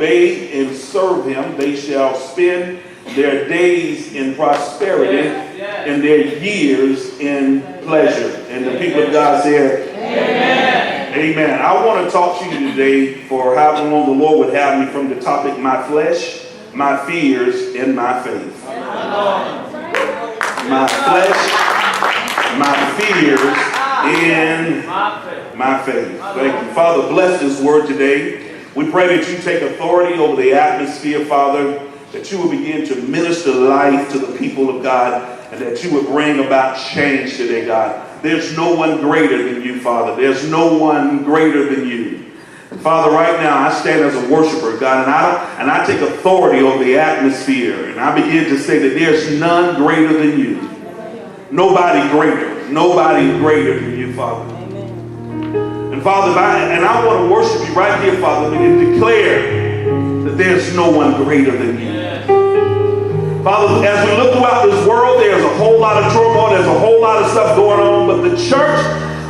obey and serve him, they shall spend their days in prosperity and their years in pleasure. And the people of God said, amen. Amen. I want to talk to you today for however long the Lord would have me from the topic, my flesh, my fears, and my faith. My flesh, my fears, and my faith. Thank you. Father, bless this word today. We pray that you take authority over the atmosphere, Father, that you would begin to minister life to the people of God, and that you would bring about change today, God. There's no one greater than you, Father. There's no one greater than you. And Father, right now, I stand as a worshiper, God, and I take authority over the atmosphere, and I begin to say that there's none greater than you. Nobody greater. Nobody greater than you, Father. And Father, I want to worship you right here, Father, and declare that there's no one greater than you. Father, as we look throughout this world, there's a whole lot of turmoil, there's a whole lot of stuff going on, but the church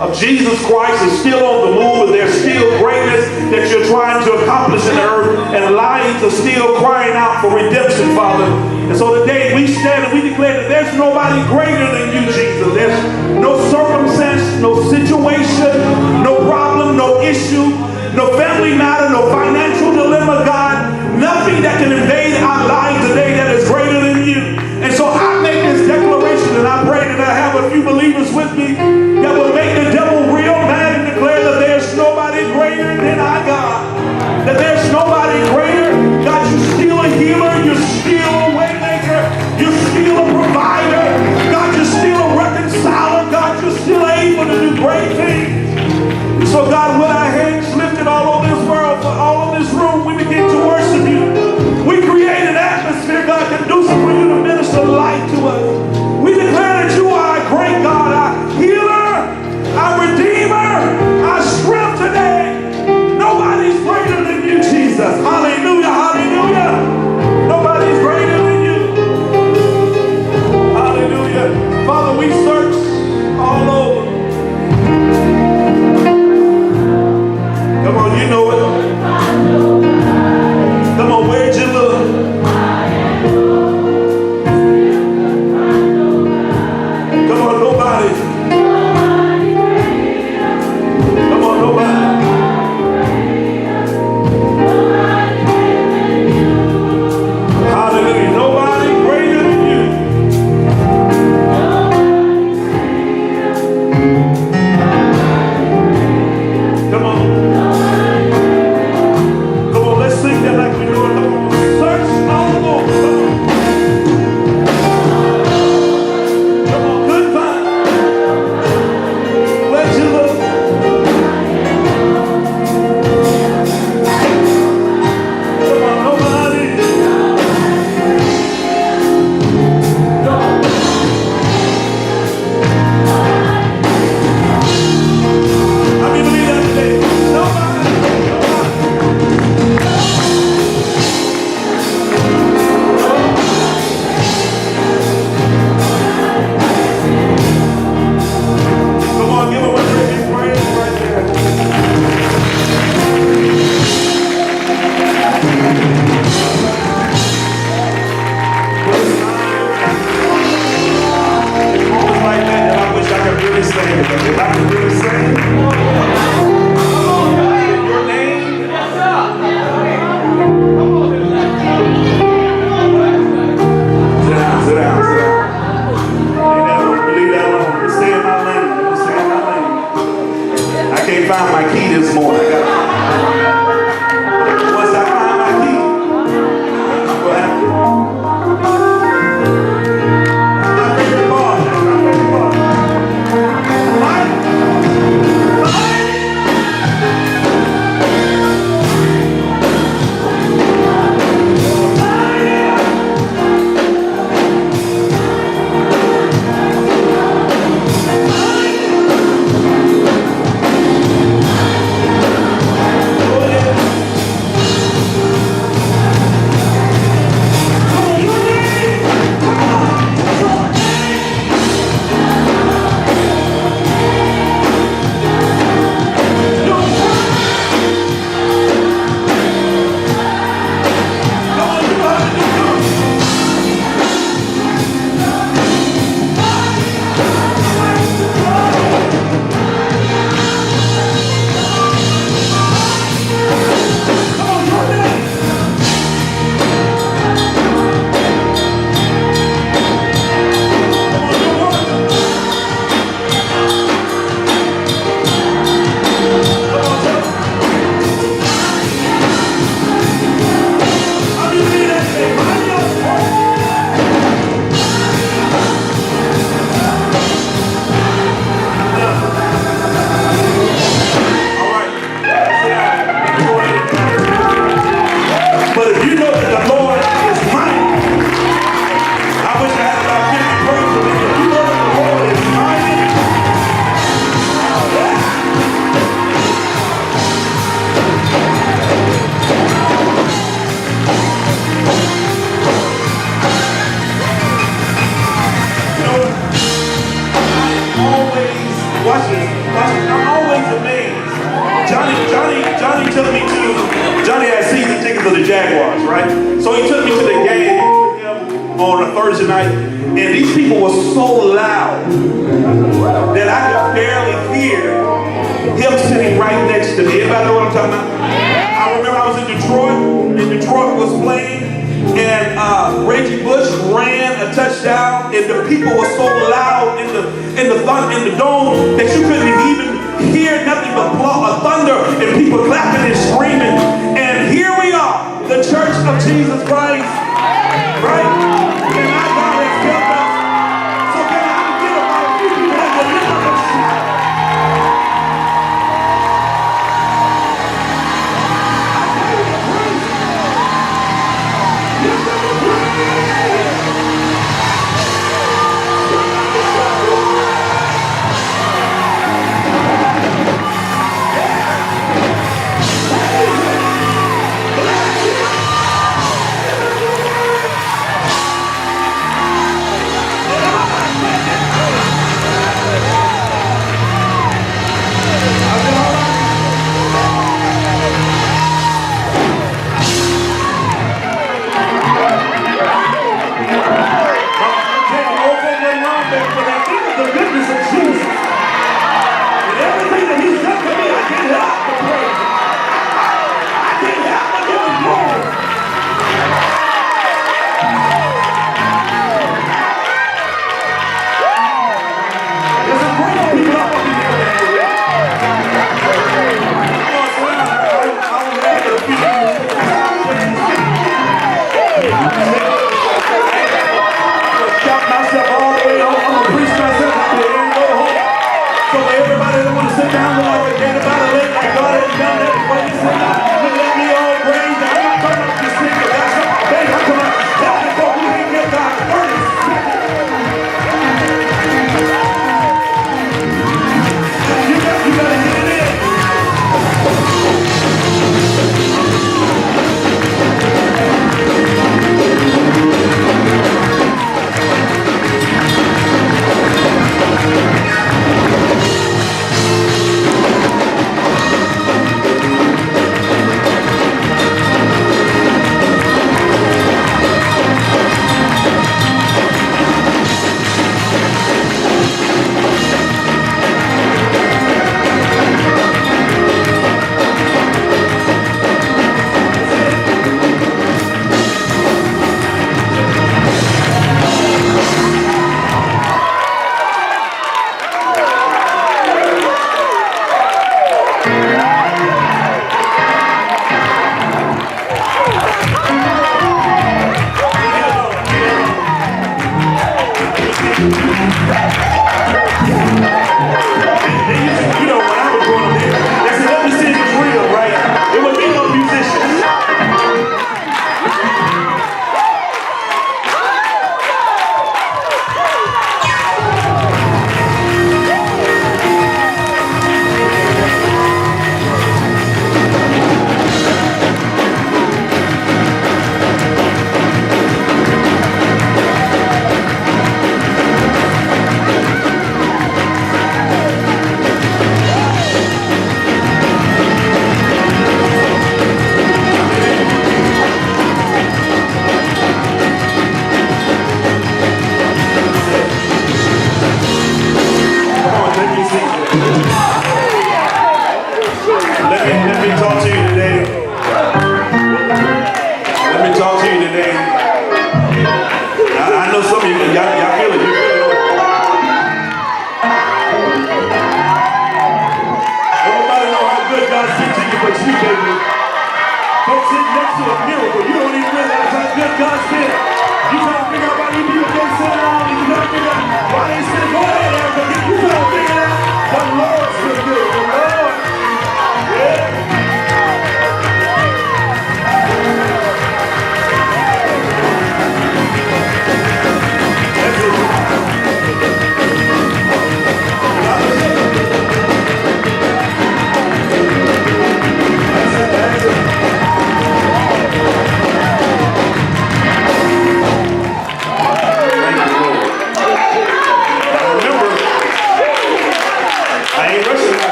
of Jesus Christ is still on the move, and there's still greatness that you're trying to accomplish in the earth, and lions are still crying out for redemption, Father. And so today we stand and we declare that there's nobody greater than you, Jesus. There's no circumstance, no situation, no problem, no issue, no family matter, no financial dilemma, God, nothing that can invade our lives today that is greater than you. And so I make this declaration, and I pray that I have a few believers with me that will make the devil real mad and declare that there's nobody greater than our God. That there's nobody greater. God, you're still a healer. You're still a way maker. You're still a provider. God, you're still a reconciler. God, you're still able to do great things. So God, with our hands lifted all over this world, for all of this room, for the Jaguars, right? So he took me to the game with him on a Thursday night, and these people were so loud that I could barely hear him sitting right next to me. Anybody know what I'm talking about? I remember I was in Detroit, and Detroit was playing, and Reggie Bush ran a touchdown, and the people were so loud in the dome that you couldn't even hear nothing but thunder and people clapping and screaming. And here we are, the Church of Jesus Christ, right? And our God has kept us. So can I get about a few people that can lift up a shout?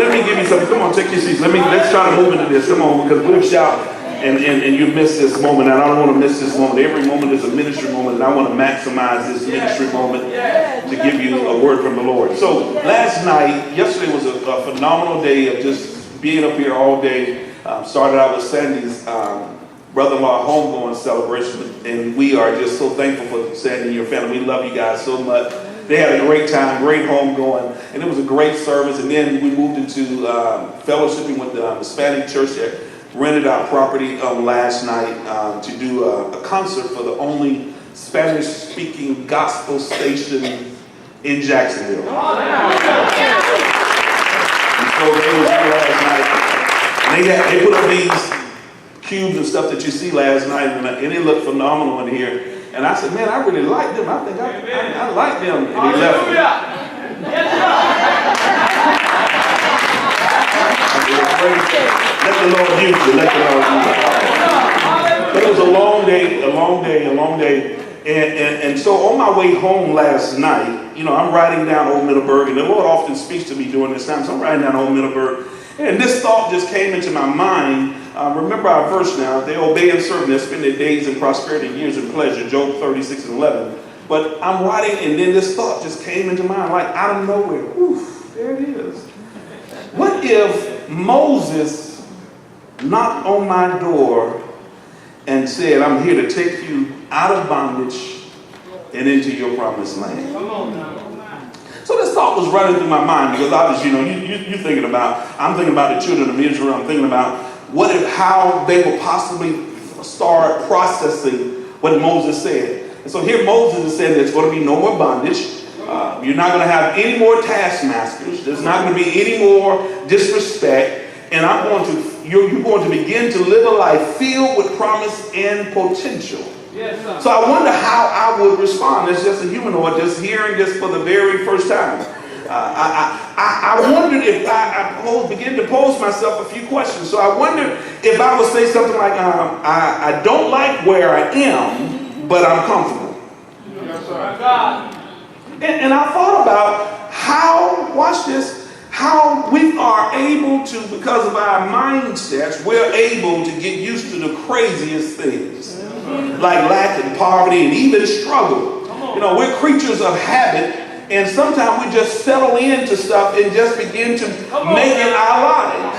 let me give you something. Come on, take your seats. Let's try to move into this. Come on, because we'll shout and you miss this moment. And I don't want to miss this moment. Every moment is a ministry moment, and I want to maximize this ministry moment to give you a word from the Lord. So yesterday was a phenomenal day of just being up here all day. Started out with Sandy's brother-in-law homegoing celebration, and we are just so thankful for Sandy and your family. We love you guys so much. They had a great time, great homegoing, and it was a great service. And then we moved into fellowshipping with the Hispanic church that rented our property last night to do a concert for the only Spanish-speaking gospel station in Jacksonville. And so they were here last night. And they put up these cubes and stuff that you see last night, and it looked phenomenal in here. And I said, man, I really like them. I think I like them. And he left me. Let the Lord use you. Let the Lord use you. But it was a long day. And so on my way home last night, I'm riding down Old Middleburg, and the Lord often speaks to me during this time. So I'm riding down Old Middleburg, and this thought just came into my mind. Remember our verse now, they obey and serve, they spend their days in prosperity, years in pleasure, Job 36:11. But I'm writing, and then this thought just came into mind, like out of nowhere. Oof, there it is. What if Moses knocked on my door and said, I'm here to take you out of bondage and into your promised land? Come on now. So this thought was running through my mind, because obviously, I'm thinking about the children of Israel. I'm thinking about how they will possibly start processing what Moses said. And so here Moses is saying there's going to be no more bondage. You're not going to have any more taskmasters. There's not going to be any more disrespect. And you're going to begin to live a life filled with promise and potential. Yes, so I wonder how I would respond as just a humanoid, just hearing this for the very first time. I wondered if I began to pose myself a few questions. So I wondered if I would say something like, I don't like where I am, but I'm comfortable. Yes, sir. And I thought about how we are able to, because of our mindsets, we're able to get used to the craziest things, like lack and poverty and even struggle. We're creatures of habit, and sometimes we just settle into stuff and just begin to make it our lives.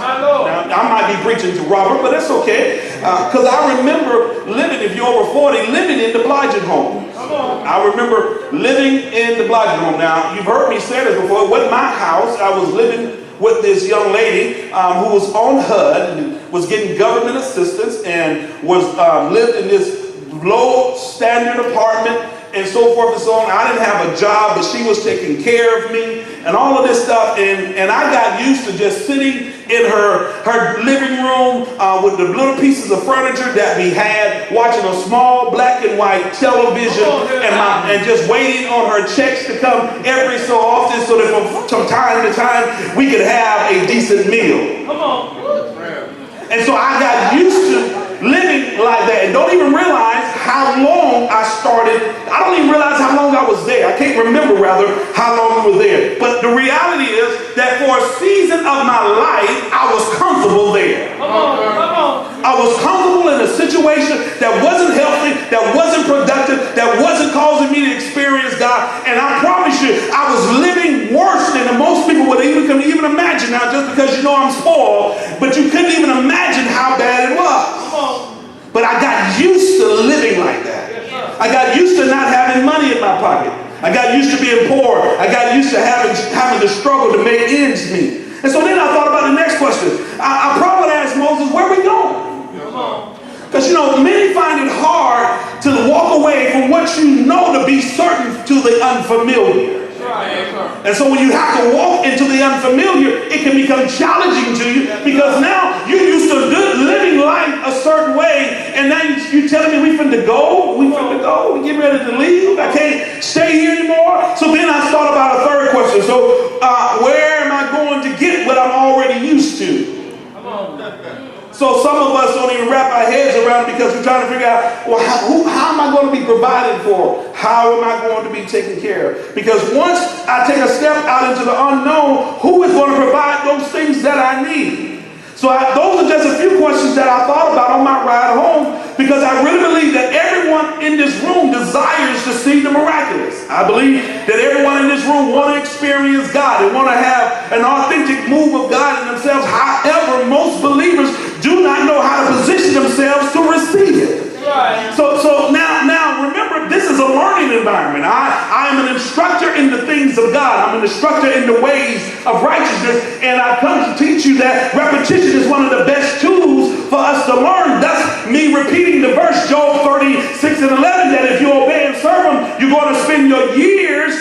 Now, I might be preaching to Robert, but that's okay, because I remember living, if you're over 40, living in the Blodgett home. I remember living in the Blodgett home. Now, you've heard me say this before. It wasn't my house. I was living with this young lady who was on HUD and was getting government assistance and lived in this low standard apartment and so forth and so on. I didn't have a job, but she was taking care of me and all of this stuff. And I got used to just sitting in her living room with the little pieces of furniture that we had, watching a small black and white television and just waiting on her checks to come every so often so that from time to time we could have a decent meal. Come on. And so I got used to living like that and don't even realize how long I started. I don't even realize how long I was there. I can't remember, rather, how long we were there. But the reality is that for a season of my life, I was comfortable there. Come on. I was comfortable in a situation that wasn't healthy, that wasn't productive, that wasn't causing me to experience God. And I promise you, I was living worse than most people would even imagine. Now, just because I'm spoiled, but you couldn't even imagine how bad it was. But I got used to living like that. I got used to not having money in my pocket. I got used to being poor. I got used to having to struggle to make ends meet. And so then I thought about the next question. I probably asked Moses, where are we going? Because, many find it hard to walk away from what you know to be certain to the unfamiliar. And so when you have to walk into the unfamiliar, it can become challenging to you, because now you're used to living life a certain way, and now you're telling me we finna go, we get ready to leave, I can't stay here anymore. So then I thought about a third question. So where am I going to get what I'm already used to? So some of us don't even wrap our heads around it, because we're trying to figure out, well, how am I going to be provided for? How am I going to be taken care of? Because once I take a step out into the unknown, who is going to provide those things that I need? So those are just a few questions that I thought about on my ride home, because I really believe that everyone in this room desires to see the miraculous. I believe that everyone in this room want to experience God. They want to have an authentic move of God in themselves. However, most believers do not know how to position themselves to receive it. Right. So now remember, this is a learning environment. I am an instructor in the things of God. I'm an instructor in the ways of righteousness, and I've come to teach you that repetition is one of the best tools for us to learn. That's me repeating the verse, Job 36 and 11, that if you obey and serve him, you're going to spend your years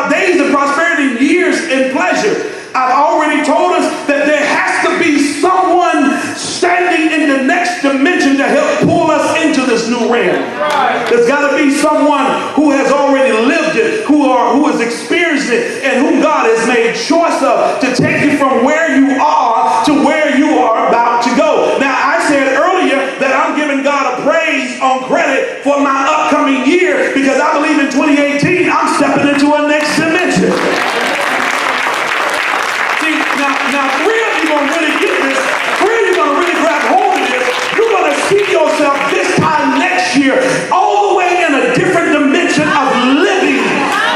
days of prosperity and years in pleasure. I've already told us that there has to be someone standing in the next dimension to help pull us into this new realm. There's got to be someone who has already lived it, who has experienced it, and whom God has made choice of to take you from where you are to where you are about to go. Now, I said earlier that I'm giving God a praise on credit for my upcoming year, because I believe in 2018 I'm stepping into a next dimension. Now, three of you going to really get this. Three of you going to really grab hold of this. You're going to see yourself this time next year all the way in a different dimension of living.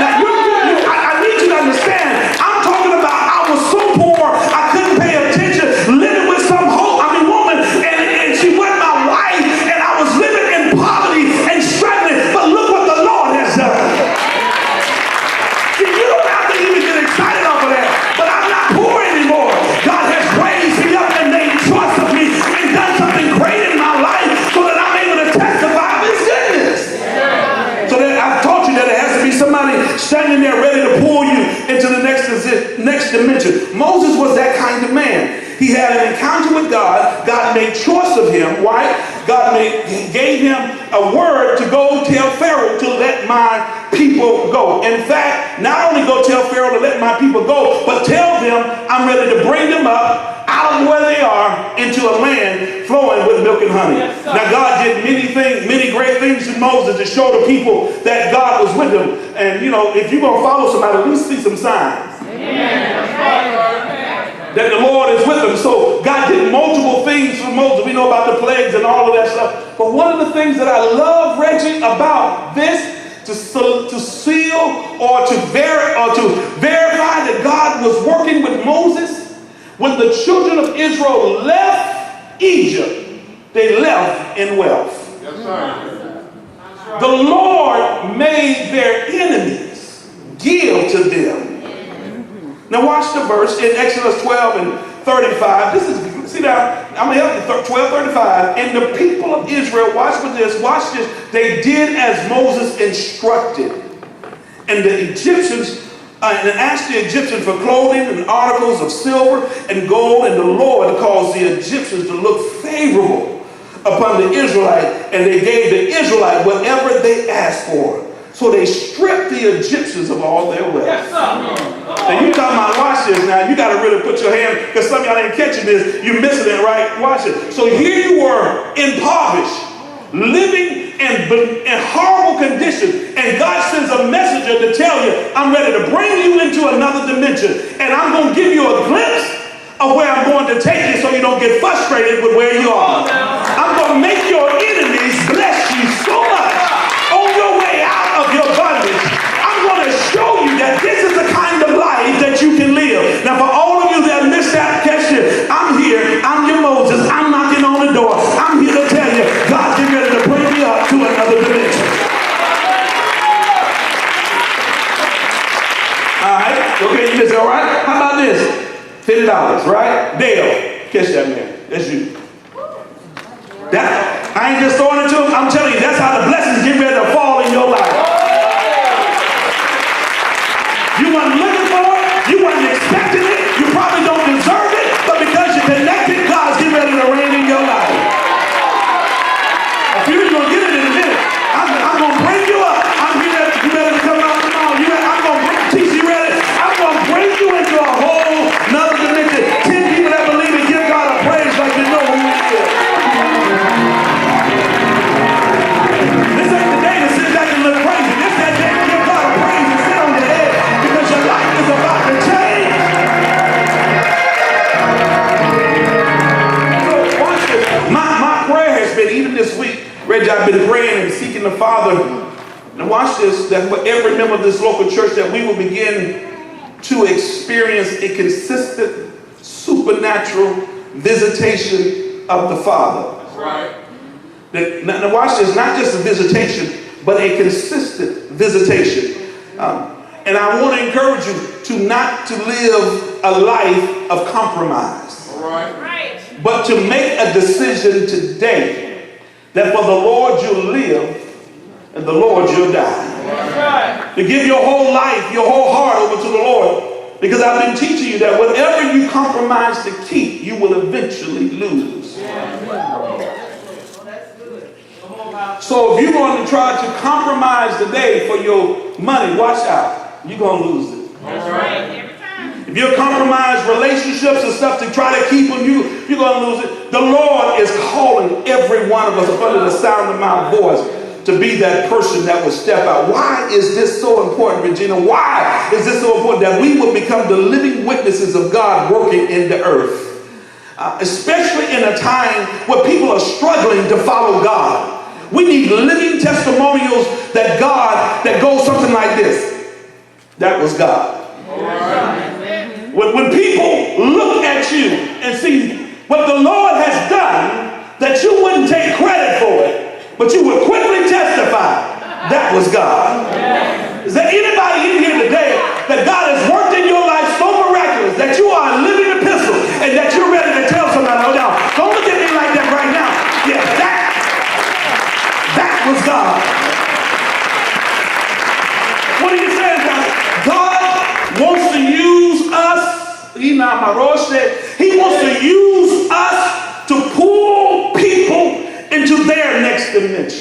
Now, I need you to understand. I'm talking about I was so poor I couldn't pay attention, living with some woman, and she wasn't my wife, and I was living in poverty and struggling. But look what the Lord has done. See, you don't have to even get excited off of that. But I'm not poor anymore. God has raised me up and made choice of me and done something great in my life so that I'm able to testify of his goodness. So that I've taught you that there has to be somebody standing there ready to pull you into the next dimension. Moses was that kind of man. He had an encounter with God. God made choice of him. Why? God gave him a word to go tell Pharaoh to let my people go. In fact, not only go tell Pharaoh to let my people go, but tell them I'm ready to bring them up out of where they are into a land flowing with milk and honey. Yes, now, God did many great things to Moses to show the people that God was with them. And, if you're going to follow somebody, at least see some signs. Amen. That the Lord is with them. So God did multiple things for Moses. We know about the plagues and all of that stuff. But one of the things that I love, Reggie, about this, to seal or to verify that God was working with Moses, when the children of Israel left Egypt, they left in wealth. Yes, sir. The Lord made their enemies give to them. Now watch the verse in Exodus 12 and 35. See now, I'm going to help you, 12:35. And the people of Israel, watch this, they did as Moses instructed. And the Egyptians, and asked the Egyptians for clothing and articles of silver and gold, and the Lord caused the Egyptians to look favorable upon the Israelite, and they gave the Israelite whatever they asked for. So they stripped the Egyptians of all their wealth. Yes, now you talking about, watch this now. You got to really put your hand, because some of y'all ain't catching this. You're missing it, right? Watch it. So here you were, impoverished, living in horrible conditions. And God sends a messenger to tell you, I'm ready to bring you into another dimension. And I'm going to give you a glimpse of where I'm going to take you so you don't get frustrated with where you are. I'm going to make your enemies bless you so much on your way out of your bondage. I'm going to show you that this is the kind of life that you can live. Now, for all of you that missed that, catch it. I'm here. I'm your Moses. I'm knocking on the door. I'm here to tell you, God's getting ready to bring me up to another dimension. All right. Okay, you missed it. All right. How about this? $50, right? Dale, catch that man. That's you. I ain't just throwing it to him. I'm telling you, that's how the blessings get ready to fall in your life. You weren't looking for it. You weren't expecting it. You probably don't deserve it. But because you're connected, God's getting ready to reign in your life. A few of you going to get it in a minute. I'm going to bring you up. You ready to come out tomorrow. I'm going to teach you ready. I'm going to bring you into a whole nother dimension. 10 people that believe it, give God a praise like you know who he is. This ain't the day to sit back and look crazy. Reggie, I've been praying and seeking the Father. Now watch this, that for every member of this local church that we will begin to experience a consistent supernatural visitation of the Father. That's right. Now watch this, not just a visitation, but a consistent visitation. And I want to encourage you to not to live a life of compromise. All right. But to make a decision today that for the Lord you'll live and the Lord you'll die. Right. To give your whole life, your whole heart over to the Lord. Because I've been teaching you that whatever you compromise to keep, you will eventually lose. So if you're going to try to compromise today for your money, watch out. You're going to lose it. That's right. If you compromise relationships and stuff to try to keep them, you're going to lose it. The Lord is calling every one of us up under the sound of my voice to be that person that will step out. Why is this so important, Regina? Why is this so important that we will become the living witnesses of God working in the earth? Especially in a time where people are struggling to follow God. We need living testimonials that goes something like this. That was God. When people look at you and see what the Lord has done, that you wouldn't take credit for it, but you would quickly testify, that was God. Is there anybody in here today that God has worked in your life so miraculous that you are a living epistle and that you're ready to tell somebody, oh no, don't look at me like that right now. Yeah, that was God. What are you saying, God? God wants to use us. He wants to use us to pull people into their next dimension.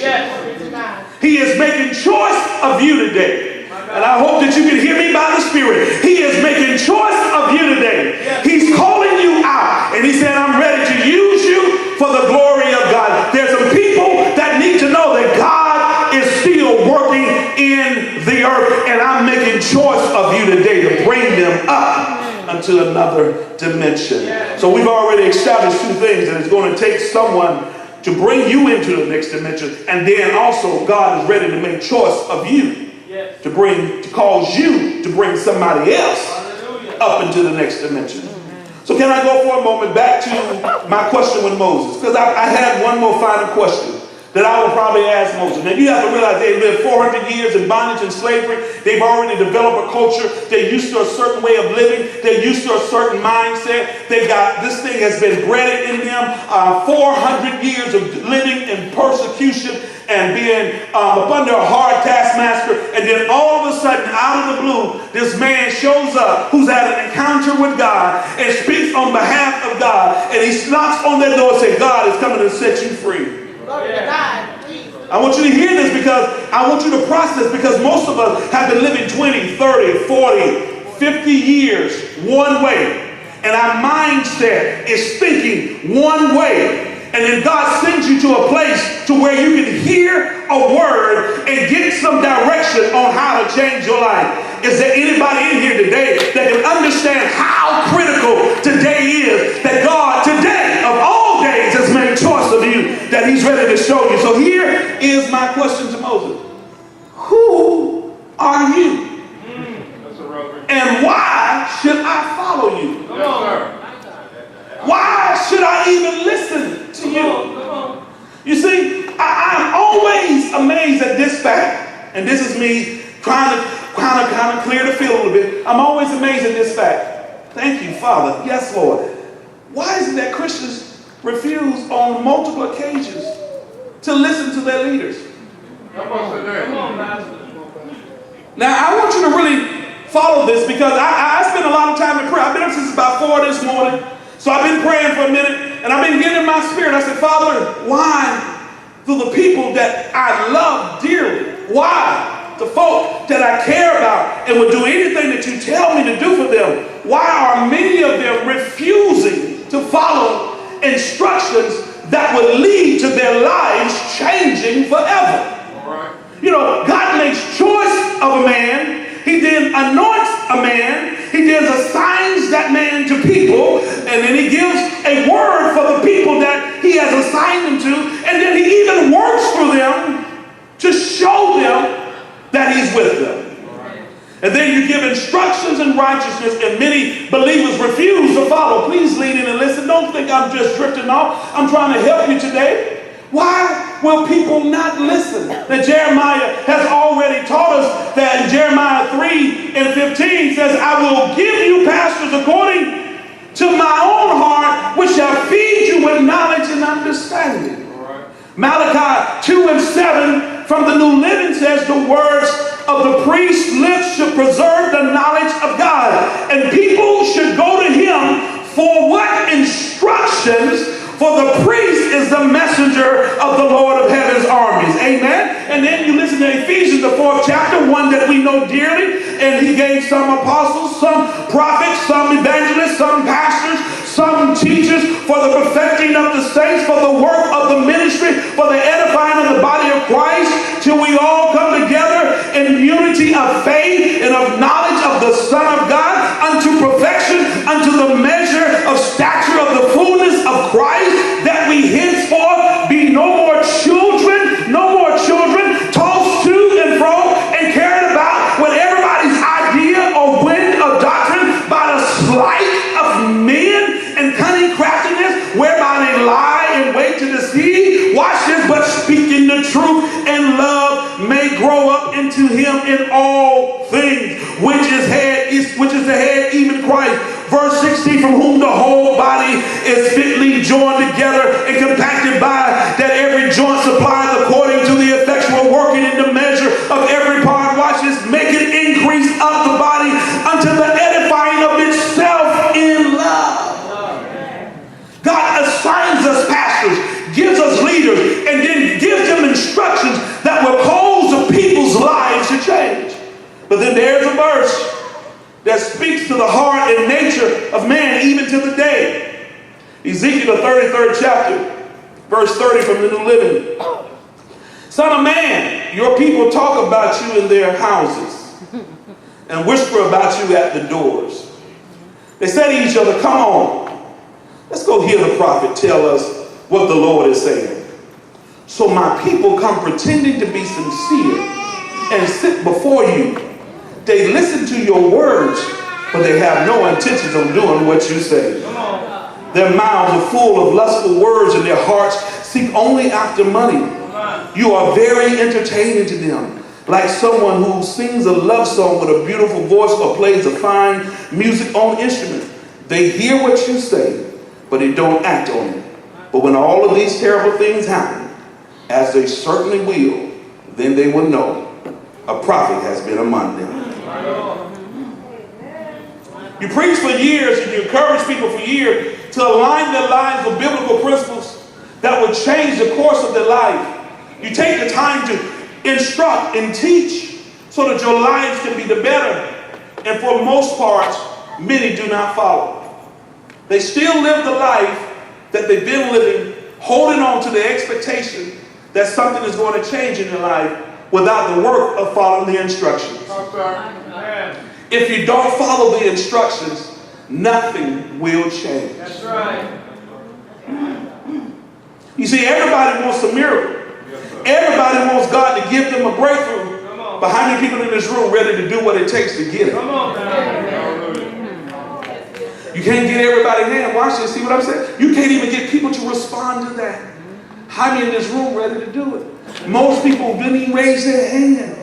He is making choice of you today. And I hope that you can hear me by the Spirit. He is making choice of you today. He's calling you out. And he said, I'm ready to use you for the glory of God. There's some people that need to know that God is still working in the earth. And I'm making choice of you today to bring them up unto another dimension. So we've already established two things. And it's going to take someone to bring you into the next dimension. And then also God is ready to make choice of you. To cause you to bring somebody else up into the next dimension. So can I go for a moment back to my question with Moses? Because I had one more final question that I would probably ask Moses. Now you have to realize they lived 400 years in bondage and slavery. They've already developed a culture. They're used to a certain way of living. They're used to a certain mindset. This thing has been bred in them. 400 years of living in persecution and being up under a hard taskmaster, and then all of a sudden, out of the blue, this man shows up who's had an encounter with God and speaks on behalf of God, and he knocks on their door and says, God is coming to set you free. I want you to hear this because I want you to process, because most of us have been living 20, 30, 40, 50 years one way, and our mindset is thinking one way. And then God sends you to a place to where you can hear a word and get some direction on how to change your life. Is there anybody in here today that can understand how critical today is, that God today of all days has made choice of you, that he's ready to show you? So here is my question to Moses. Who are you? And why should I follow you? Come on. Why should I even listen to you? You see, I'm always amazed at this fact, and this is me trying to kind of clear the field a little bit. I'm always amazed at this fact. Thank you, Father. Yes, Lord. Why is it that Christians refuse on multiple occasions to listen to their leaders? Come on, now, I want you to really follow this, because I spend a lot of time in prayer. I've been up since about 4 this morning. So I've been praying for a minute, and I've been getting in my spirit. I said, Father, why do the people that I love dearly, why the folk that I care about and would do anything that you tell me to do for them, why are many of them refusing to follow instructions that would lead to their lives changing forever? All right. You know, God makes choice of a man. He then anoints a man. He then assigns that man to people, and then he gives a word for the people that he has assigned them to, and then he even works stays with them. And then you give instructions in righteousness, and many believers refuse to follow. Please lean in and listen. Don't think I'm just drifting off. I'm trying to help you today. Why will people not listen? That Jeremiah has already taught us that in Jeremiah 3:15 says, I will give you pastors according to my own heart, which shall feed you with knowledge and understanding. Malachi 2:7 from the New Living says, the words of the priest's lips should preserve the knowledge of God. And people should go to him for what? Instructions. For the priest is the messenger of the Lord of heaven's armies. Amen. And then you listen to Ephesians, the 4th chapter, one that we know dearly. And he gave some apostles, some prophets, some evangelists, some pastors, some teachers for the perfecting of the saints, for the work of the ministry, for the edifying of the body of Christ, till we all come together in unity of faith and of knowledge of the Son of God, unto perfection, unto the measure of stature of the fullness of Christ, that we henceforth be no more children, tossed to and fro and carried about with everybody's idea or wind of doctrine by the sleight of men and cunning craftiness, whereby they lie and wait to deceive. Watch this, but speaking the truth and love may grow up into him in all things, which is the head, even Christ. Verse 16, from whom the whole body is fitly joined together and compacted by that every joint supplies according to the effectual working in the measure of every part. Watch this, make it increase of the body unto the edifying of itself in love. God assigns us pastors, gives us leaders, and then gives them instructions that will cause the people's lives to change. But then there's a verse that speaks to the heart and nature of man even to the day. Ezekiel, the 33rd chapter, verse 30 from the New Living. Son of man, your people talk about you in their houses and whisper about you at the doors. They say to each other, come on, let's go hear the prophet tell us what the Lord is saying. So my people come pretending to be sincere and sit before you. They listen to your words, but they have no intentions of doing what you say. Their mouths are full of lustful words, and their hearts seek only after money. You are very entertaining to them, like someone who sings a love song with a beautiful voice or plays a fine music on instrument. They hear what you say, but they don't act on it. But when all of these terrible things happen, as they certainly will, then they will know a prophet has been among them. You preach for years and you encourage people for years to align their lives with biblical principles that would change the course of their life. You take the time to instruct and teach so that your lives can be the better. And for the most part, many do not follow. They still live the life that they've been living, holding on to the expectation that something is going to change in their life without the work of following the instructions. If you don't follow the instructions, nothing will change. That's right. You see, everybody wants a miracle. Everybody wants God to give them a breakthrough. But how many people in this room ready to do what it takes to get it? Come on, You can't get everybody hand. Watch this. See what I'm saying? You can't even get people to respond to that. How many in this room ready to do it? Most people didn't even raise their hand.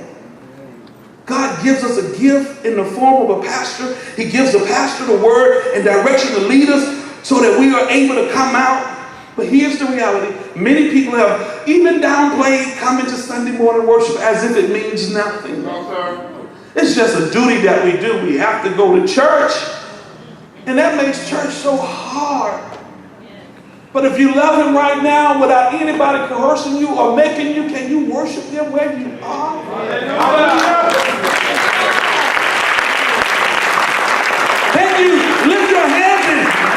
God gives us a gift in the form of a pastor. He gives the pastor the word and direction to lead us so that we are able to come out. But here's the reality. Many people have even downplayed coming to Sunday morning worship as if it means nothing. It's just a duty that we do. We have to go to church. And that makes church so hard. But if you love him right now without anybody coercing you or making you, can you worship him where you are? Then you lift your hands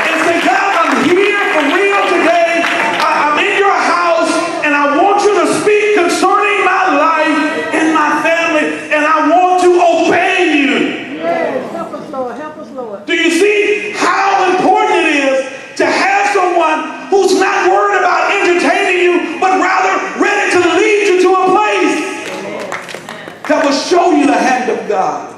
and say, God, I'm here for real today. I'm in your house and I want you to speak concerning my life and my family, and I want to obey you. Yes, help us, Lord. Help us, Lord. Do you see how important it is to have someone who's not worried about entertaining you, but rather ready to lead you to a place that God.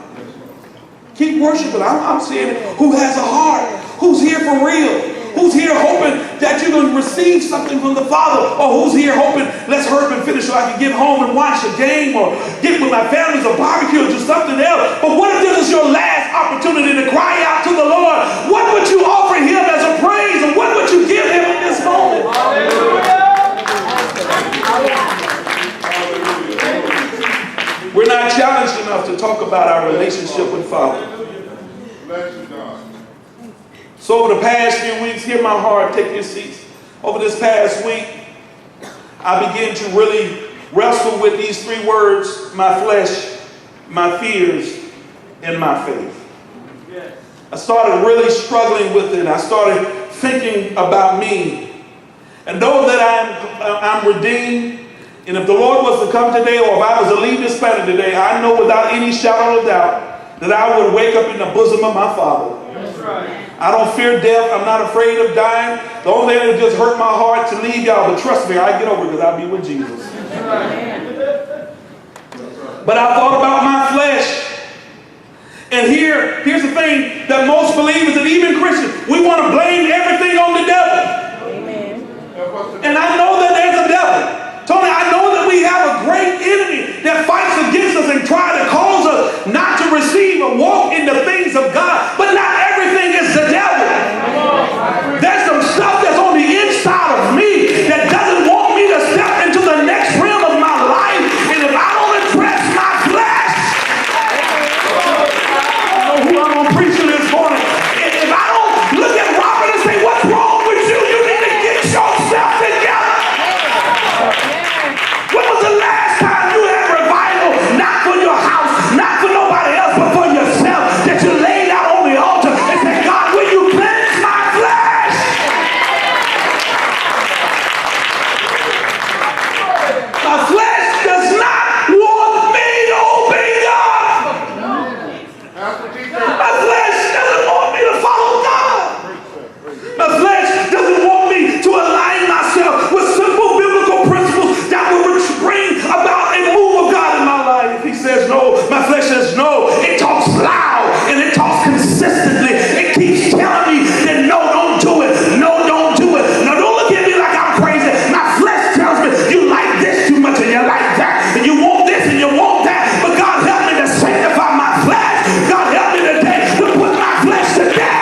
Keep worshiping. I'm saying who has a heart, who's here for real, who's here hoping that you're going to receive something from the Father, or who's here hoping, let's hurry up and finish so I can get home and watch a game or get with my families or barbecue or do something else. But what if this is your last opportunity to cry out to the Lord? What would you offer him as a praise, and what would you give him in this moment? We're not challenged enough to talk about our relationship with Father. So over the past few weeks, hear my heart, take your seats. Over this past week, I began to really wrestle with these three words: my flesh, my fears, and my faith. I started really struggling with it. I started thinking about me. And know that I'm redeemed. And if the Lord was to come today, or if I was to leave this planet today, I know without any shadow of doubt that I would wake up in the bosom of my Father. That's right. I don't fear death. I'm not afraid of dying. The only thing that just hurt my heart to leave y'all, but trust me, I get over it because I'll be with Jesus. That's right. But I thought about my flesh. And here's the thing that most believers and even Christians, we want to blame everything on the devil. Amen. And I know that there's a devil. Tony, I know that we have a great enemy that fights against us and try to cause us not to receive or walk in the things of God. But not everything is the devil. There's some stuff that's on the inside of me that doesn't want me to step into the next realm of my life. And if I don't impress my flesh, I don't know who I'm going to preach to this morning. If I don't look at Robert and say, what's wrong with you? You need to get yourself together. When was the last time you had revival, not for your house, not for nobody else, but for yourself, that you laid out on the altar and said, God, will you cleanse my flesh? My flesh does not want me to obey God. My flesh doesn't want me to follow God. My flesh doesn't want me to align myself with simple biblical principles that will bring about a move of God in my life. He says no. My flesh says no. It talks loud and it talks consistently. It keeps telling me that no, don't do it. No, don't do it. No, don't look at me like I'm crazy. My flesh tells me you like this too much and you like that. And you want this and you want that. But God help me to sanctify my flesh. God help me today to put my flesh to death.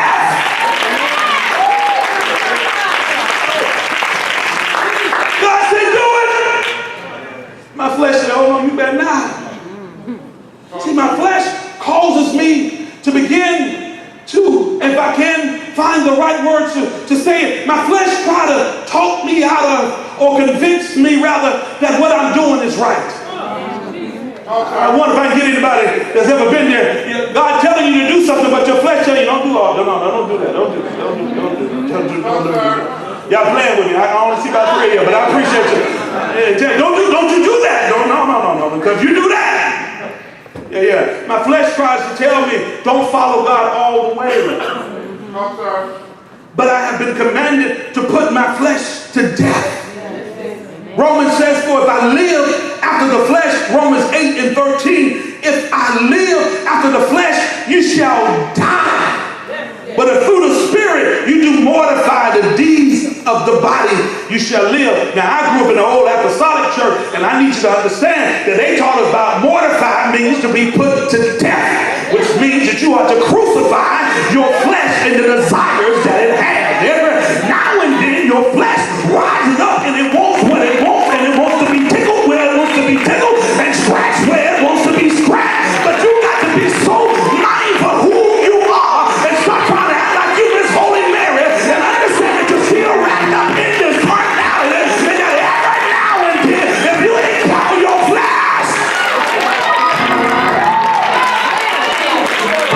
God said, do it. My flesh said, oh no, you better not. See, my flesh causes me to begin to, if I can find the right words to say it, my flesh try to talk me out of, or convince me rather, that what I'm doing is right. I wonder if I can get anybody that's ever been there. God telling you to do something, but your flesh telling you, don't do all. Don't do that. Don't do that. Don't do that. Y'all playing with me. I only see about 3 of you, but I appreciate you. Don't you do that. No. Because you do that. Yeah. My flesh tries to tell me, don't follow God all the way. But I have been commanded to put my flesh to death. Romans says, for if I live after the flesh, Romans 8 and 13, if I live after the flesh, you shall die. But if through the Spirit you do mortify the deeds of the body, you shall live. Now, I grew up in the old apostolic church, and I need you to understand that they taught us about mortify means to be put to death, which means that you are to crucify your flesh and the desires that it has. Every now and then your flesh rises up and it wants what it wants, and it wants to be tickled where it wants to be tickled and scratched where it wants to be scratched. But you got to be so mindful of who you are and stop trying to act like you Miss Holy Mary and understand that you're still wrapped up in this carnality, and that every now and then, if you ain't cover your flesh,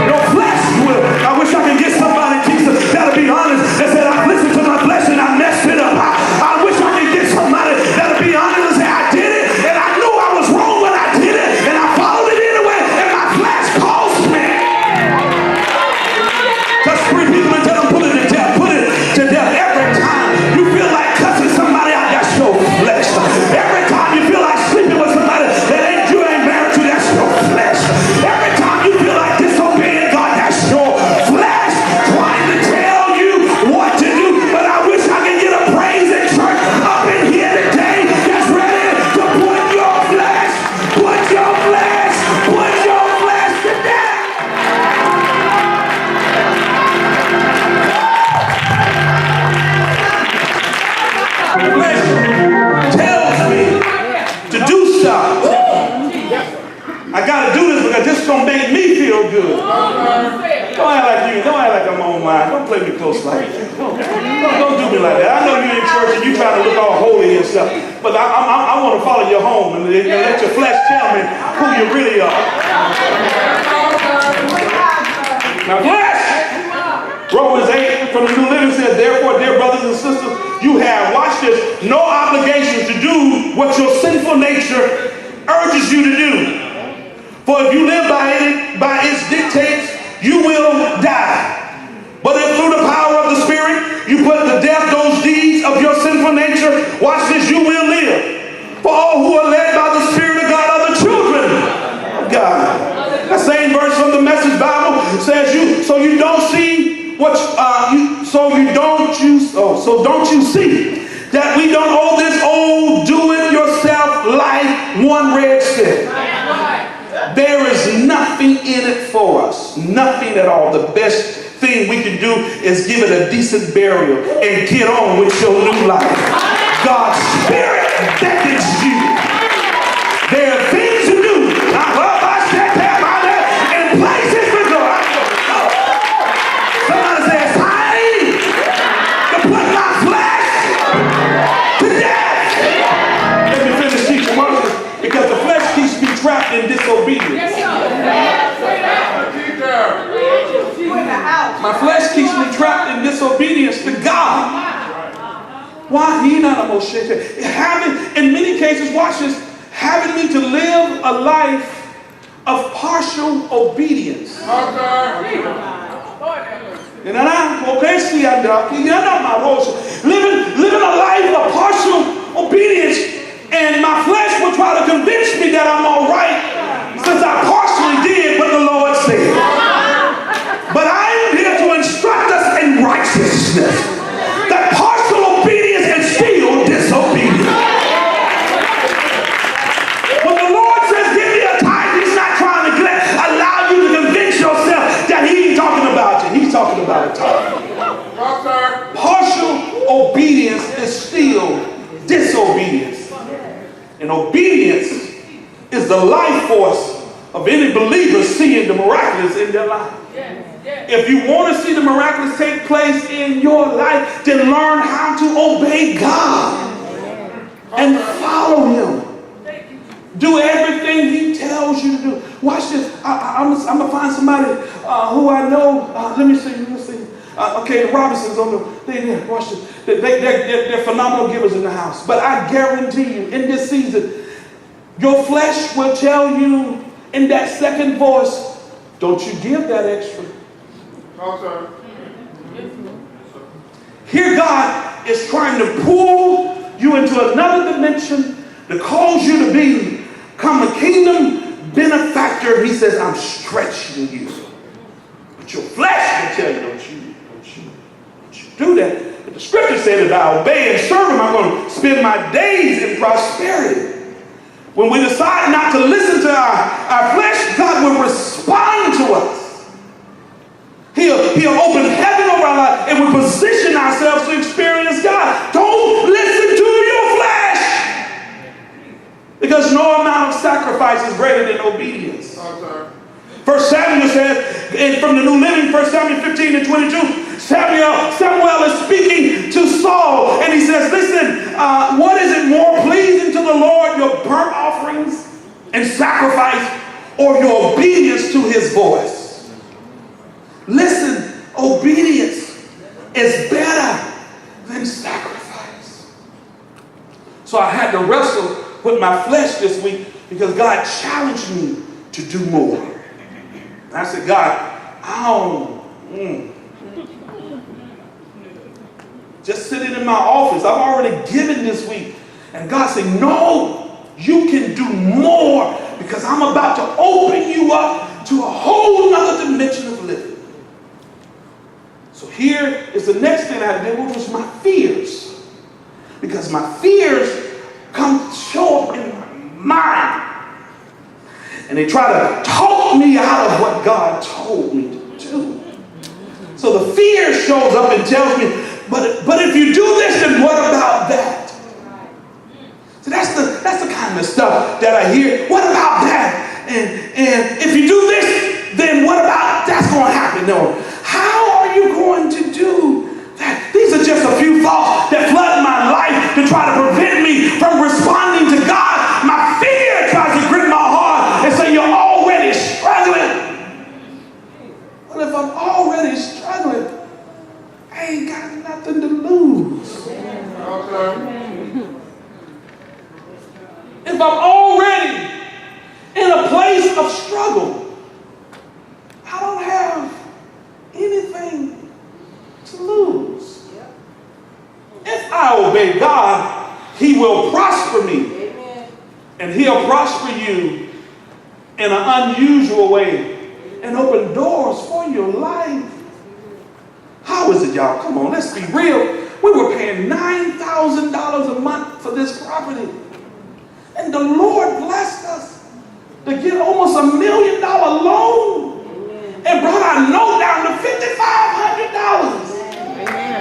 your flesh will. I wish I could get somebody, Jesus, that'll be honest and say, I listened to my flesh and I messed it up. I wish I could get somebody shout. I got to do this because this is going to make me feel good. Don't act like you. Don't act like I'm online. Don't play me close like that. Don't do me like that. I know you're in church and you're trying to look all holy and stuff. But I want to follow you home and let your flesh tell me who you really are. Now, flesh! Romans 8 from the New Living says, therefore, dear brothers and sisters, you have, watch this, no obligation to do what your sinful nature urges you to do. For if you live by its dictates, you will die. But if through the power of the Spirit you put to death those deeds of your sinful nature, watch this, you will live. For all who are led by the Spirit of God are the children of God. That same verse from the Message Bible says, so don't you see that we don't owe this old do-it-yourself life one red cent. There is nothing in it for us. Nothing at all. The best thing we can do is give it a decent burial and get on with your new life. God's Spirit beckons you. There are things to do. In places to go. Somebody says, time to put my flesh to death. Let me finish teaching Moses, because the flesh keeps me trapped in disobedience. My flesh keeps me trapped in disobedience to God. Why? He not a Moshe. Having, in many cases, watch this, having me to live a life of partial obedience. Living a life of partial obedience, and my flesh will try to convince me that I'm all right since I partially did what the Lord said. But I am here to instruct us in righteousness. That partial obedience is still disobedience. When the Lord says, give me a tithe, He's not trying to allow you to convince yourself that He ain't talking about you. He's talking about a tithe. Partial obedience is still disobedience. And obedience is the life force of any believer seeing the miraculous in their life. If you want to see the miraculous take place in your life, then learn how to obey God and follow Him. Do everything He tells you to do. Watch this. I'm going to find somebody who I know. Let me see. Okay, the Robinsons on the, watch this. They're phenomenal givers in the house. But I guarantee you, in this season, your flesh will tell you in that second voice, don't you give that extra. Here God is trying to pull you into another dimension to cause you to become a kingdom benefactor. He says, I'm stretching you. But your flesh will tell you, don't you do that. But the scripture said that I obey and serve Him, I'm going to spend my days in prosperity. When we decide not to listen to our flesh, God will respond to us. He'll open heaven over our life and we'll position ourselves to experience God. Don't listen to your flesh. Because no amount of sacrifice is greater than obedience. First Samuel says, and from the New Living, 1 Samuel 15 and 22, Samuel is speaking to Saul, and he says, listen, what is it more pleasing to the Lord, your burnt offerings and sacrifice, or your obedience to His voice? Listen, obedience is better than sacrifice. So I had to wrestle with my flesh this week because God challenged me to do more. And I said, God, just sitting in my office, I've already given this week. And God said, no, you can do more because I'm about to open you up to a whole other dimension of living. So here is the next thing I did, which was my fears. Because my fears come show up in my mind. And they try to talk me out of what God told me to do. So the fear shows up and tells me, but if you do this, then what about that? So that's That's the kind of stuff that I hear. What about that? And if you do this, then what about that's going to happen? No. How are you going to do that? These are just a few thoughts that flood my life to try to prevent me from responding to God. My fear tries to grip my heart and say, you're already struggling. Well, if I'm already struggling, I ain't got nothing to lose. If I'm already in a place of struggle, I don't have anything to lose. If I obey God, He will prosper me. And He'll prosper you in an unusual way and open doors for your life. How is it, y'all? Come on, let's be real. We were paying $9,000 a month for this property. And the Lord blessed us to get almost $1 million loan and brought our note down to $5,500. Amen.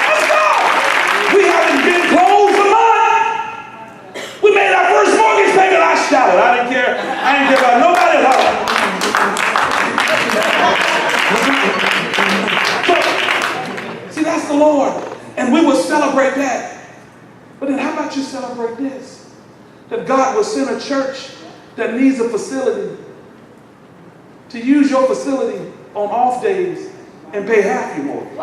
Let's go. We haven't been closed a month. We made our first mortgage payment. I shouted. I didn't care. I didn't care about nobody else. See, that's the Lord. And we will celebrate that. But then how about you celebrate this? That God will send a church that needs a facility to use your facility on off days and pay half your mortgage.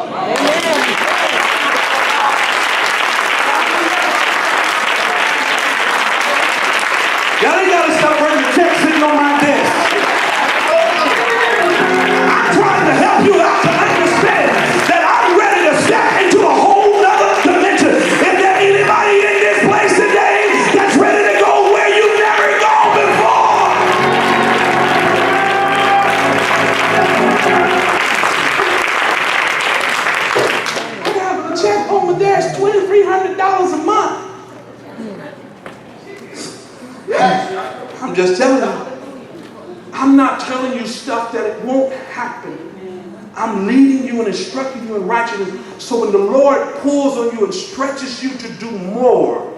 Y'all ain't got to celebrate the check sitting on my desk. I'm trying to help you out to understand that I'm ready to step into a whole nother dimension. If there anybody in this place today that's ready to go where you've never gone before. I got a check over there, it's $2,300 a month. I'm just telling you. I'm not telling you stuff that it won't happen. I'm leading you and instructing you in righteousness. So when the Lord pulls on you and stretches you to do more,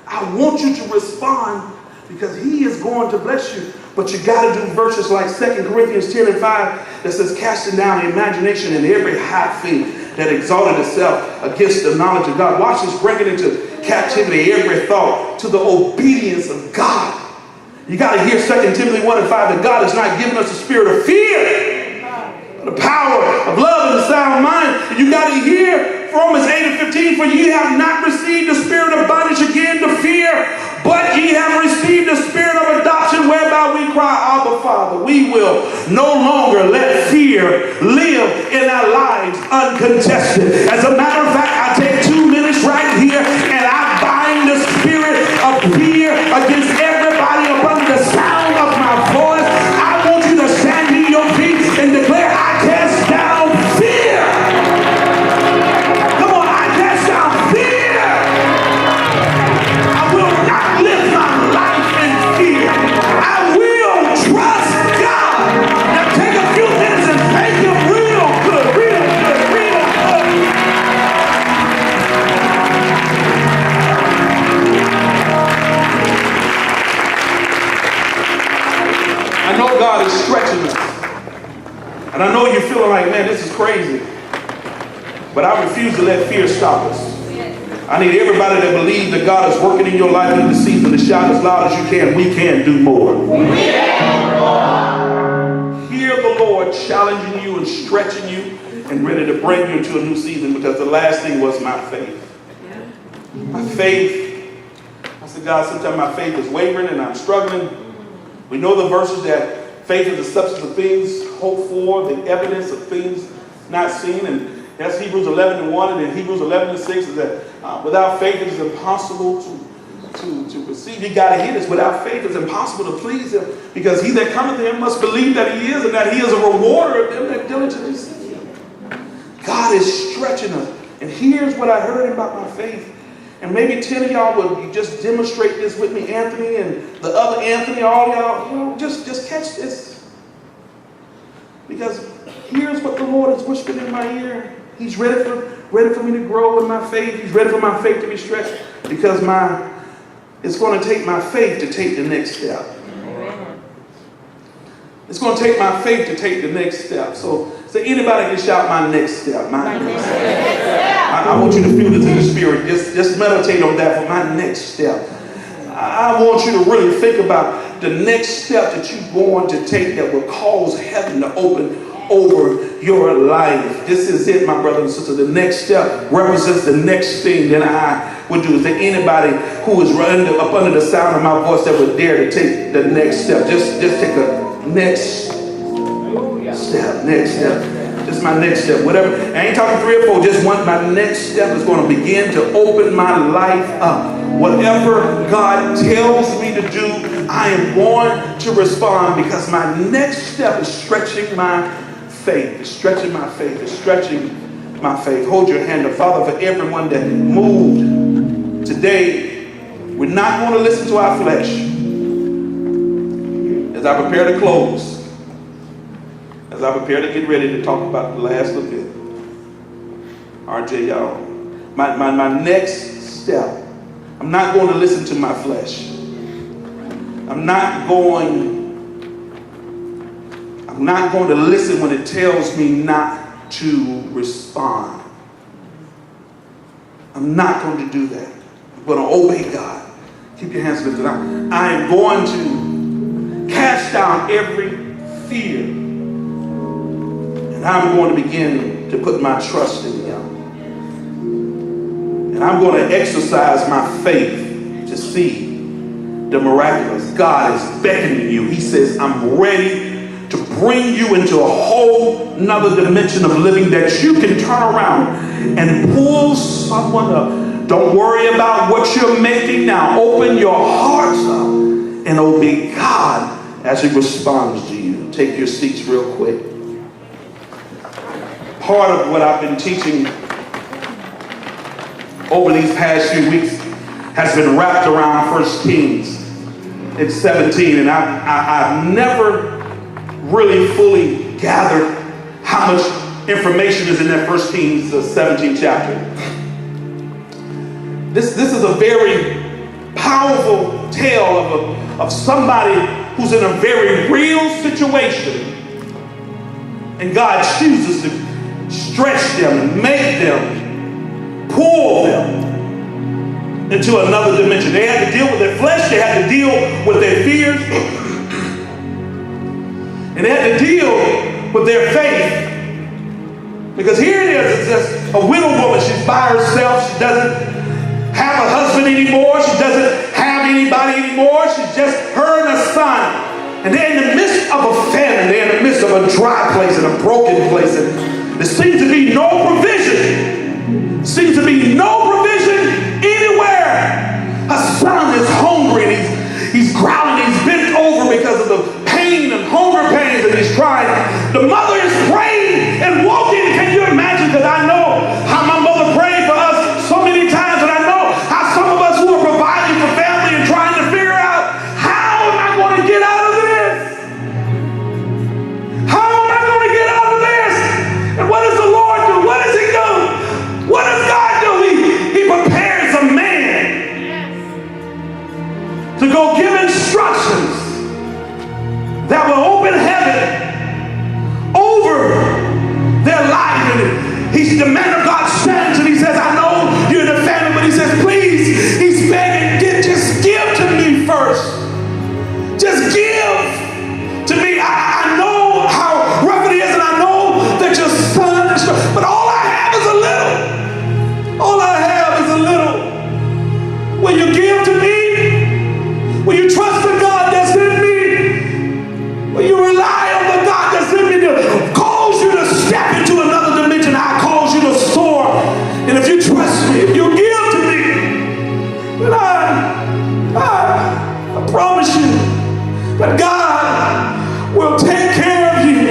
I want you to respond because He is going to bless you. But you got to do verses like 2 Corinthians 10 and 5 that says, casting down the imagination and every high thing that exalted itself against the knowledge of God. Watch this, bring it into captivity, every thought to the obedience of God. You got to hear 2 Timothy 1 and 5 that God has not given us a spirit of fear, but the power of love and a sound mind. You got to hear Romans 8 and 15, for ye have not received the spirit of bondage again to fear, but ye have received the spirit of adoption, whereby we cry, Abba, Father. We will no longer let fear live in our lives uncontested. As a matter of fact, I take 2 minutes right here and I bind the spirit of fear against everybody up under the sound of my voice. I want you to stand to your feet and declare, I cast down fear. Come on, I cast down fear. I will not live my life in fear. I will trust God. Now take a few minutes and thank Him real good, real good, real good. I know God is stretching us. And I know you're feeling like, man, this is crazy. But I refuse to let fear stop us. I need everybody that believes that God is working in your life in this season to shout as loud as you can, we can do more. Hear the Lord challenging you and stretching you and ready to bring you into a new season, because the last thing was my faith. My faith. I said, God, sometimes my faith is wavering and I'm struggling. We know the verses that faith is the substance of things hoped for, the evidence of things not seen. And that's Hebrews 11 and 1. And then Hebrews 11 and 6 is that without faith it is impossible to receive. You got to hear this. Without faith it's impossible to please Him, because he that cometh to Him must believe that He is, and that He is a rewarder of them that diligently seek Him. God is stretching us. And here's what I heard about my faith. And maybe 10 of y'all would just demonstrate this with me, Anthony, and the other Anthony, all y'all, just catch this. Because here's what the Lord is whispering in my ear. He's ready for me to grow in my faith. He's ready for my faith to be stretched because it's going to take my faith to take the next step. Amen. It's going to take my faith to take the next step. So anybody can shout my next step. My next step. I want you to feel this in the spirit. Just meditate on that for my next step. I want you to really think about the next step that you're going to take that will cause heaven to open over your life. This is it, my brother and sister. The next step represents the next thing that I would do. Is there anybody who is up under the sound of my voice that would dare to take the next step? Just take a next step. Next step. Just my next step. Whatever. I ain't talking 3 or 4. Just one. My next step is going to begin to open my life up. Whatever God tells me to do, I am going to respond because my next step is stretching my faith. It's stretching my faith. It's stretching my faith. Hold your hand up. Father, for everyone that moved today, we're not going to listen to our flesh. As I prepare to close, as I prepare to get ready to talk about the last little bit, RJ, y'all, my next step, I'm not going to listen to my flesh. I'm not going to listen when it tells me not to respond. I'm not going to do that. I'm going to obey God. Keep your hands lifted up. I am going to cast down every fear. And I'm going to begin to put my trust in Him. And I'm going to exercise my faith to see the miraculous. God is beckoning you. He says, I'm ready to bring you into a whole nother dimension of living that you can turn around and pull someone up. Don't worry about what you're making now. Open your hearts up and obey God as He responds to you. Take your seats real quick. Part of what I've been teaching over these past few weeks has been wrapped around 1 Kings in 17, and I've never really fully gathered how much information is in that 1 Kings 17 chapter. This is a very powerful tale of somebody who's in a very real situation, and God chooses to stretch them and make them, pull them into another dimension. They had to deal with their flesh, they had to deal with their fears, and they had to deal with their faith. Because here it is, it's just a widow woman. She's by herself. She doesn't have a husband anymore. She doesn't have anybody anymore. She's just her and a son. And they're in the midst of a famine. They're in the midst of a dry place and a broken place. And there seems to be no provision. Seems to be no provision anywhere. Her son is hungry and he's growling. He's bent over because of the pain and hunger pains that he's trying. The mother is praying and walking. Can you imagine? Because I know how my mother prayed for us so many times, and I know how some of us who are providing for family and trying to figure out, how am I going to get out of this? How am I going to get out of this? And what does the Lord do? What does He do? What does God do? He prepares a man to go give instructions that will open heaven over their life. And he's the man of God stands and he says, I know you're in the family, but he says, please, he's begging, just give to me first. Just give to me. I know how rough it is, and I know that your son is strong, but all I have is a little. All I have is a little. Will you give to me? Will you trust the God that's in me? Will you rely on the God that's in me to cause you to step into another dimension? I cause you to soar. And if you trust me, if you give to me, then I promise you that God will take care of you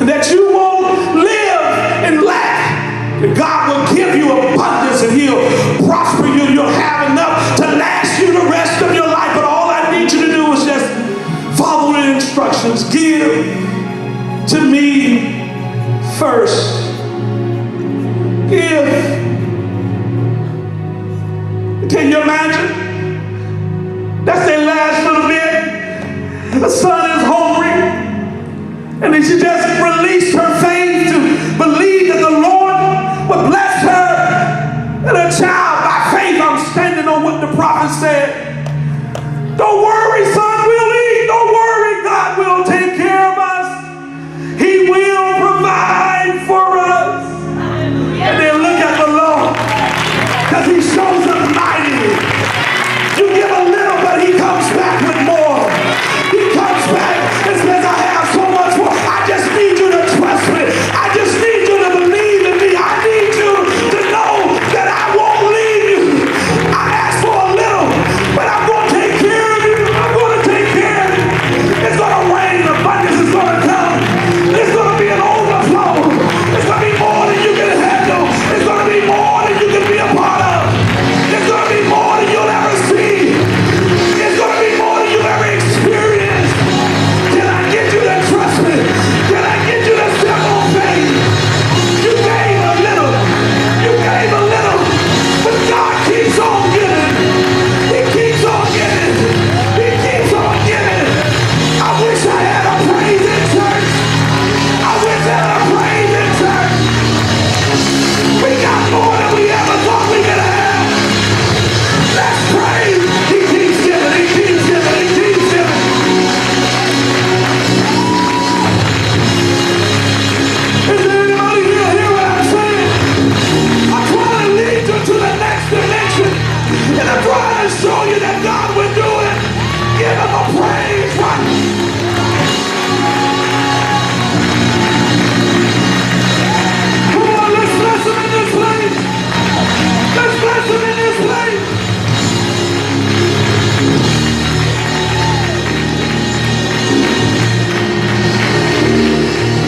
and that you won't live in lack. That God will give you abundance and He'll prosper you. You'll have enough to last you the rest of your life. But all I need you to do is just follow the instructions. Give to me first. That's their last little bit. The son is hungry. And then she just released her faith to believe that the Lord would bless her and her child. By faith, I'm standing on what the prophet said. Don't worry, son, we'll eat. Don't worry, God will take care of us. He will provide for us. And then look at the Lord, because he shows up mighty. You give a little, but he comes back with more. He comes back and says, I have so much more. I just need you to trust me. I just need you to believe in me. I need you to know that I won't leave you. I asked for a little, but I'm going to take care of you. I'm going to take care of you. It's going to rain. Abundance is going to come. It's going to be an overflow. It's going to be more than you can handle. It's going to be more than you can be a part of. It's going to be more than you'll ever see. It's going to be more than you've ever experienced. Can I get you to trust me? Can I get you to step on faith? You gave a little. You gave a little. But God keeps on giving. He keeps on giving. He keeps on giving. I wish I had a praise in church. I wish I had a praise in church. We got more than we ever thought we could have. Let's praise. He keeps giving. He keeps giving. He keeps giving. Is there anybody here hear what I'm saying? I'm trying to lead you to the next dimension. And I'm trying to show you that God will do it. Give him a praise. Right? Come on, let's bless him in this place. Let's bless him in this place.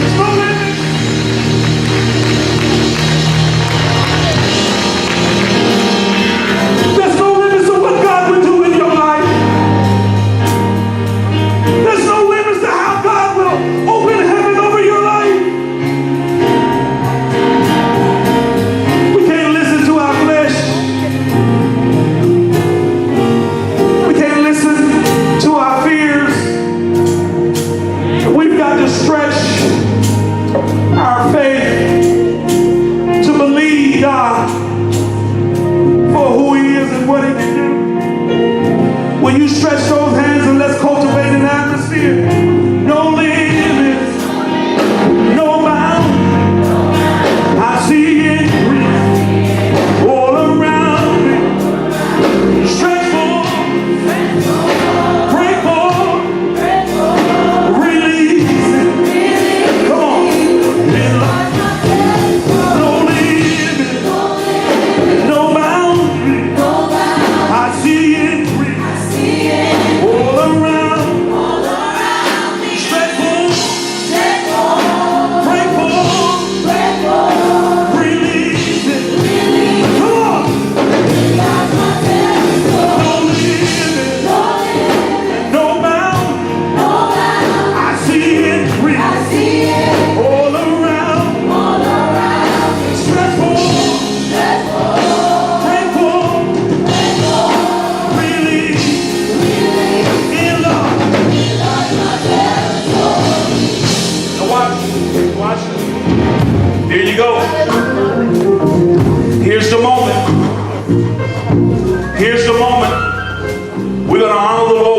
There's no limit. There's no limits to what God will do in your life. There's no limits to how God will open heaven over your life. We can't listen to our flesh. We can't listen to our fears. We've got to stretch our faith to believe God for who he is and what he can do. When you stretch those hands and let's cultivate an atmosphere. No limits, no bound. I see increase all around me. Stretch forth, break forth, release it. Come on. No limits, no boundary. I see increase all around. Stretch forth, break forth, release it. Come on. No limits, no bound. I see increase all around. Stretch forth, break forth, release in love. Now watch this. Here you go. Here's the moment. Here's the moment. We're going to honor the Lord.